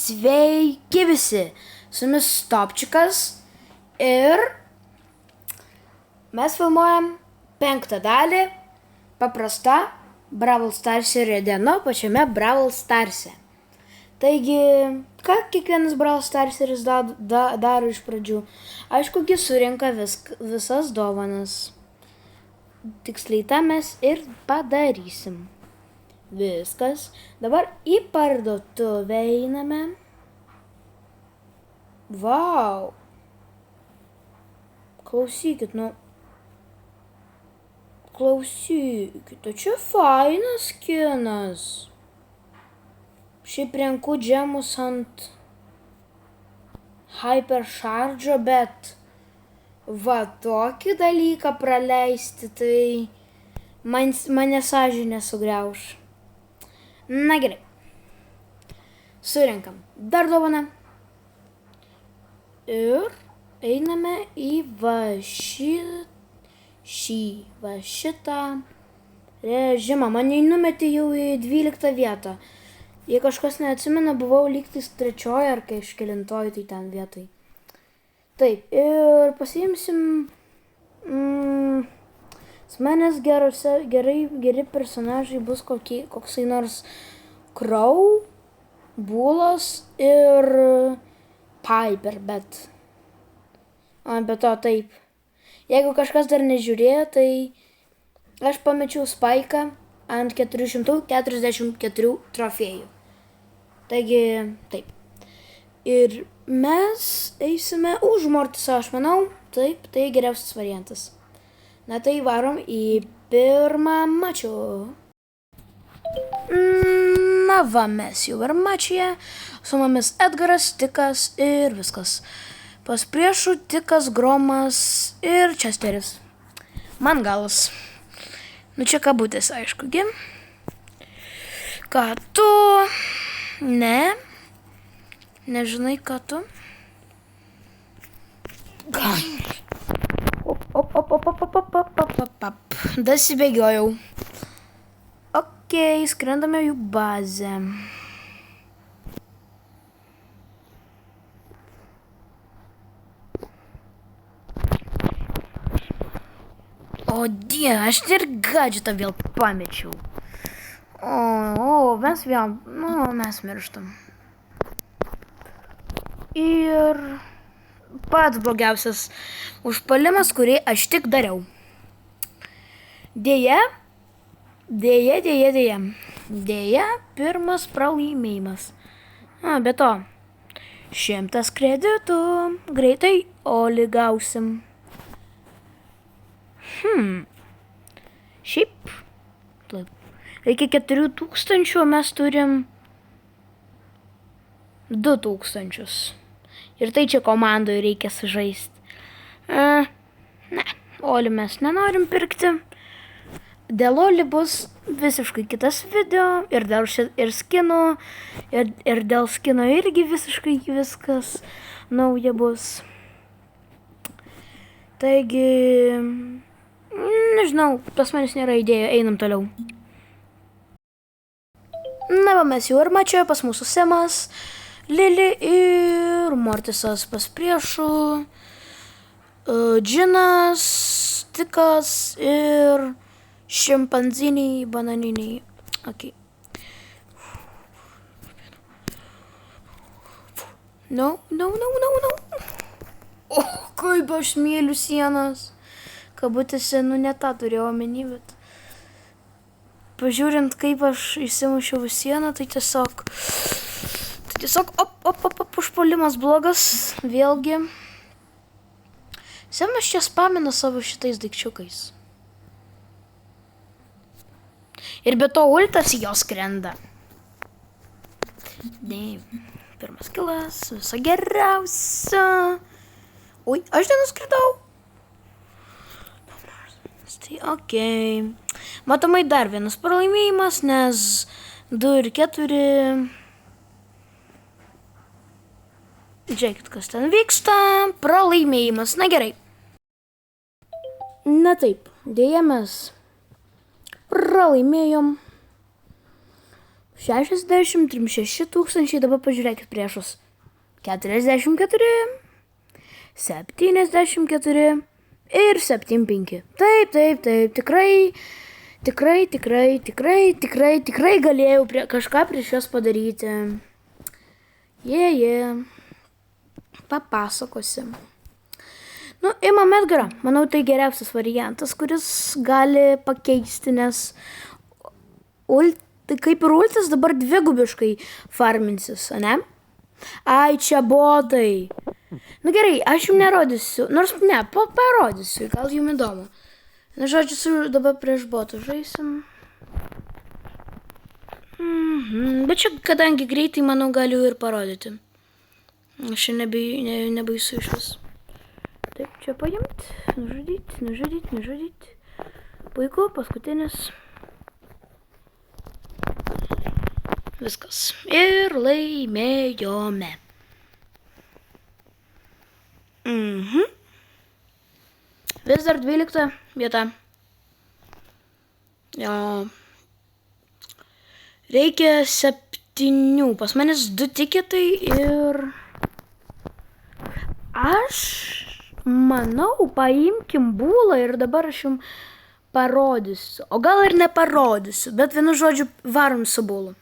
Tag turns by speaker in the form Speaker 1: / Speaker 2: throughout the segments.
Speaker 1: Sveiki visi, su jumis Topčikas ir mes filmuojam 5. dalį paprasta Brawl Starserio diena pačiame Brawl Starse. Taigi, ką kiekvienas Brawl Starseris daro iš pradžių? Aiškugi surenka visas dovanas. Tiksliai tą mes ir padarysim. Viskas. Dabar į parduotuvę einame. Vau. Klausykit, čia fainas skinas. Šiaip renku džemus ant Hypercharge'o, bet va tokį dalyką praleisti, tai mane sąžinė sugriauš. Na gerai. Surenkam dar dovaną. Ir einame į šitą režimą. Mane numetė jau į 12 vietą. Jei kažkas neatsimena, buvau lygtais 3 ar kažkelintoj, tai ten vietoj. Taip, ir pasiimsim manęs geri personažai bus koksai nors Crow, Bulas ir Piper, bet be to taip. Jeigu kažkas dar nežiūrėjo, tai aš pamečiau Spike'ą ant 444 trofėjų. Taigi, taip. Ir mes eisime už Mortisą, aš manau, taip, tai geriausias variantas. Na tai varom į pirmą mačių. Na va, mes jau ir mačyje. Su mumis Edgaras, Tikas ir viskas. Pas priešų Tikas, Gromas ir Chesteris. Man galas. Čia kabutės, aiškugi. Ką tu? Ne. Nežinai, ką tu? Dasibėgiojau. Okei, skrendame jų bazę. O dieve, aš ir gadžetą vėl pamečiau. Mes mirštam. Ir pats blogiausias užpuolimas, kurį aš tik dariau. Deja, pirmas pralaimėjimas. Be to, 100 kreditų, greitai Oli gausim. Šiaip, reikia 4000, o mes turim 2000. Ir tai čia komandoje reikia sužaisti. Ne, Oli mes nenorim pirkti. Dėl Oli bus visiškai kitas video. Ir dėl skinų. Ir dėl skino irgi visiškai viskas nauja bus. Taigi, nežinau, pas manęs nėra idėjų. Einam toliau. Na va, mes jau ir mačioje pas mūsų Semas, Lili ir Mortisas pas priešų, Džinas, Tikas ir šimpanziniai, bananiniai. Okay. No. O, kaip aš myliu sienas. Kabutėse, ne tą turėjau omeny, bet pažiūrint, kaip aš įsimušiau sieną, tai tiesiog užpuolimas blogas, vėlgi. Semas čia spamina savo šitais daikčiukais. Ir be to ultas jos skrenda. Ne, pirmas kilas, viso geriausio. Oi, aš nenuskridau. Tai okei. Matomai dar vienas pralaimėjimas, nes 2 ir 4. Žiūrėkit, kas ten vyksta. Pralaimėjimas. Na gerai. Na taip, dėja mes pralaimėjom. 63 tūkstančiai, dabar pažiūrėkit priešus. 44, 74 ir 75. Taip, tikrai galėjau kažką prieš juos padaryti. Papasakosim. Imam Edgarą. Manau, tai geriausias variantas, kuris gali pakeisti, nes kaip ir ultis dabar dvigubiškai farminsis, ne? Ai, čia botai. Gerai, aš jums nerodysiu. Nors ne, parodysiu, gal jums įdomu. Žodžiu, dabar prieš botų žaisim. Bet čia, kadangi greitai, manau, galiu ir parodyti. Aš čia nebaisu iš vis. Taip, čia paimt, nužudyti. Puiku, paskutinis. Viskas. Ir laimėjome. Vis dar 12 vieta. Jo. Reikia 7. Pas manęs 2 tiketai ir... Aš manau, paimkim būlą ir dabar aš jums parodysiu. O gal ir neparodysiu, bet vienu žodžiu varom su būlu.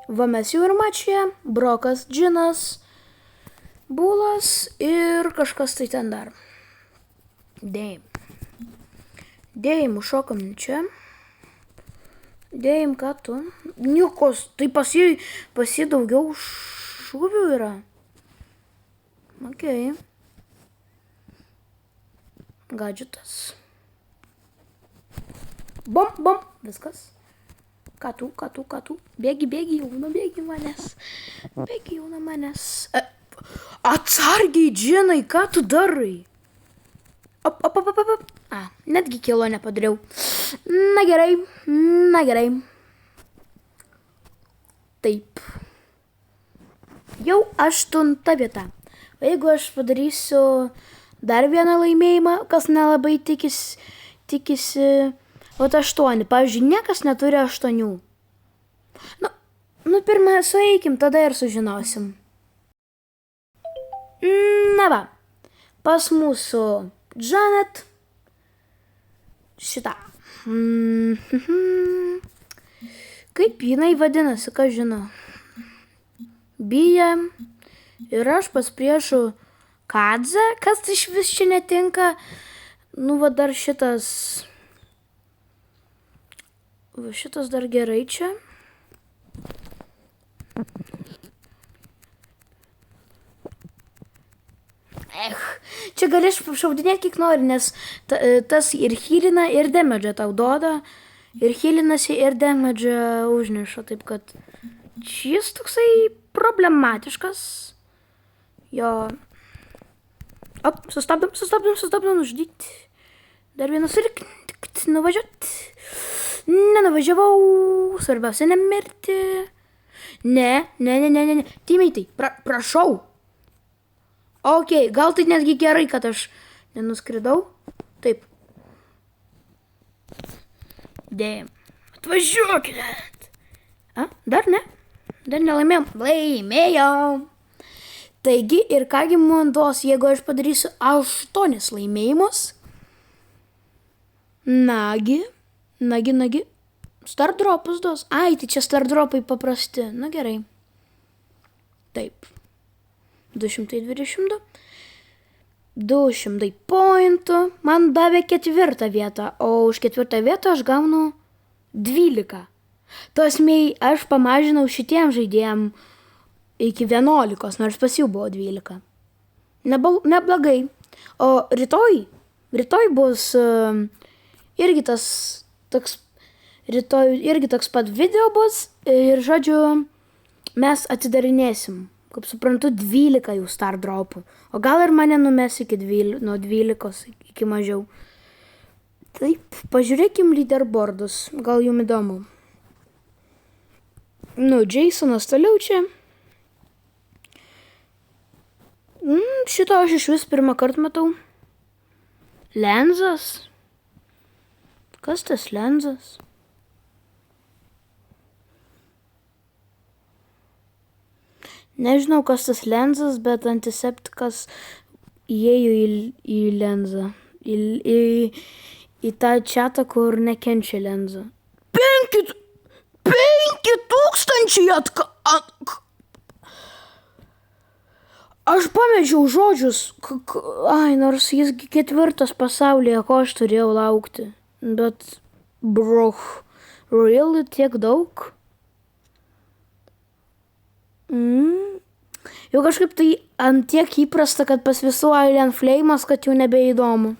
Speaker 1: Va mes jau ir mačia, brokas, džinas, būlas ir kažkas tai ten dar. Dėjim, užšokam čia. Dėjim, ką tu? Niukos, tai pas jį daugiau šūvių yra. Okei. Gadžetas. Bom, viskas. Ką tu? Bėgi, jauna, bėgi manęs. Atsargiai, džinai, ką tu darai? Op. Netgi kilo nepadariau. Na gerai. Taip. Jau 8 vieta. O jeigu aš padarysiu dar vieną laimėjimą, kas nelabai tikisi, 8. Pavyzdžiui, niekas neturi 8. Pirmą sueikim, tada ir sužinosim. Na va, pas mūsų Janet šitą. Kaip jinai vadinasi, ką žino? Bija. Ir aš pas priešų Kadze, kas iš vis čia netinka. Va dar šitas. Šitas dar gerai čia. Čia gali šaudinėti kiek nori, nes tas ir healina, ir damage tau duoda. Ir healinasi, ir damage užneša, taip kad šis toksai problematiškas. Jo. Sustabdom, nužudyti. Dar vienas ir nuvažiuoti. Nenuvažiavau. Svarbiausia nemirti. Ne. Timeitai, prašau. Ok, gal tai netgi gerai, kad aš nenuskridau. Taip. Damn. Atvažiuokit. Dar ne? Dar nelaimėjom. Laimėjom. Taigi, ir kągi man duos, jeigu aš padarysiu 8 laimėjimus? Nagi. Start dropus duos. Ai, tai čia start dropai paprasti. Na gerai. Taip. 222. 200 pointų. Man davė 4 vietą, o už 4 vietą aš gaunu 12. Tosmei aš pamažinau šitiem žaidėjim iki 11, nors pas jų buvo 12. Neblogai. O rytoj bus irgi toks pat video bus ir, žodžiu, mes atidarinėsim, kaip suprantu, 12 jų start dropų. O gal ir mane numes nuo 12 iki mažiau. Taip, pažiūrėkim leaderboardus, gal jums įdomu. Jasonas toliau čia. Šito aš iš vis pirmą kartą matau. Lenzas. Kas tas Lenzas? Nežinau, kas tas lenzas, bet antiseptikas įėjo į lenzą. Į tą čatą, kur nekenčia lenzą. 5000 Aš pamečiau žodžius. Nors jis 4 pasaulyje, ko aš turėjau laukti. Bet, bro, really tiek daug? Jau kažkaip tai ant tiek įprasta, kad pas visų Alien Flame'as, kad jau nebeįdomu.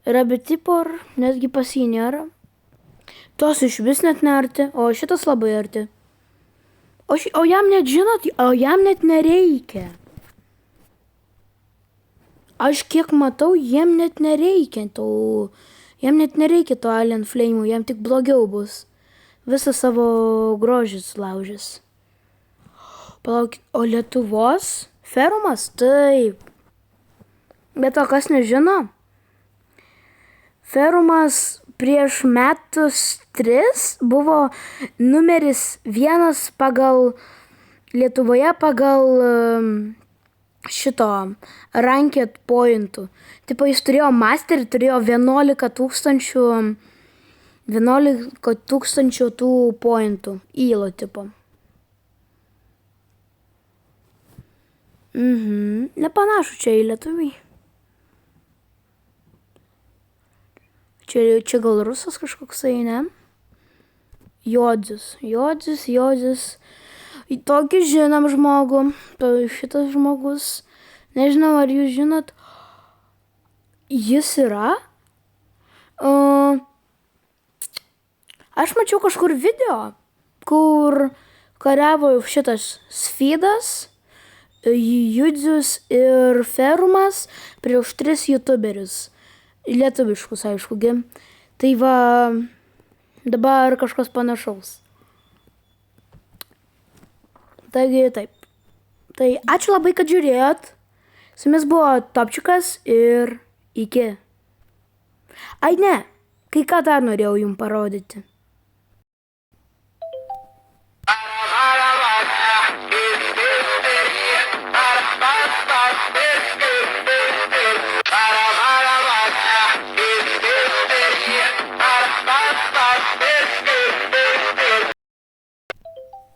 Speaker 1: Rabitipor netgi pas jį nėra. Tos iš vis net nearti, o šitas labai arti. O jam net žinot, jam net nereikia. Aš kiek matau, jam net nereikia to Alien Flame'ų, jam tik blogiau bus. Visą savo grožį sulaužys. Palaukit, o Lietuvos Ferumas? Taip. Bet o kas nežino? Ferumas prieš metus 3 buvo numeris 1 pagal Lietuvoje pagal šito ranked pointų. Tipo, jis turėjo masterį, turėjo 11 tūkstančių tų pointų. Įlo tipo. Nepanašu čia į lietuvį. Čia gal rusas kažkoksai, ne? Jodzis. Tokį žinom žmogų. Šitas žmogus. Nežinau, ar jūs žinot. Jis yra. Aš mačiau kažkur video, kur kariavo šitas Sfidas, Judzius ir Ferumas prieš 3 youtuberius. Lietuviškus, aišku, gi. Tai va, dabar kažkas panašaus. Taigi, taip. Tai ačiū labai, kad žiūrėjot. Su jumis buvo Topčiukas ir iki. Ai ne, kai ką dar norėjau jums parodyti.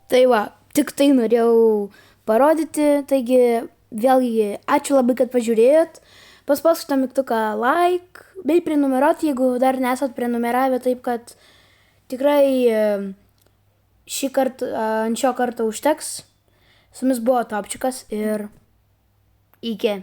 Speaker 1: Tai va, tik tai norėjau parodyti, taigi vėlgi ačiū labai, kad pažiūrėjot. Paspauskite mygtuką like, bei prenumeruoti, jeigu dar nesat prenumeravę, taip kad tikrai ant šio karto užteks. Su jumis buvo Topčiukas ir iki.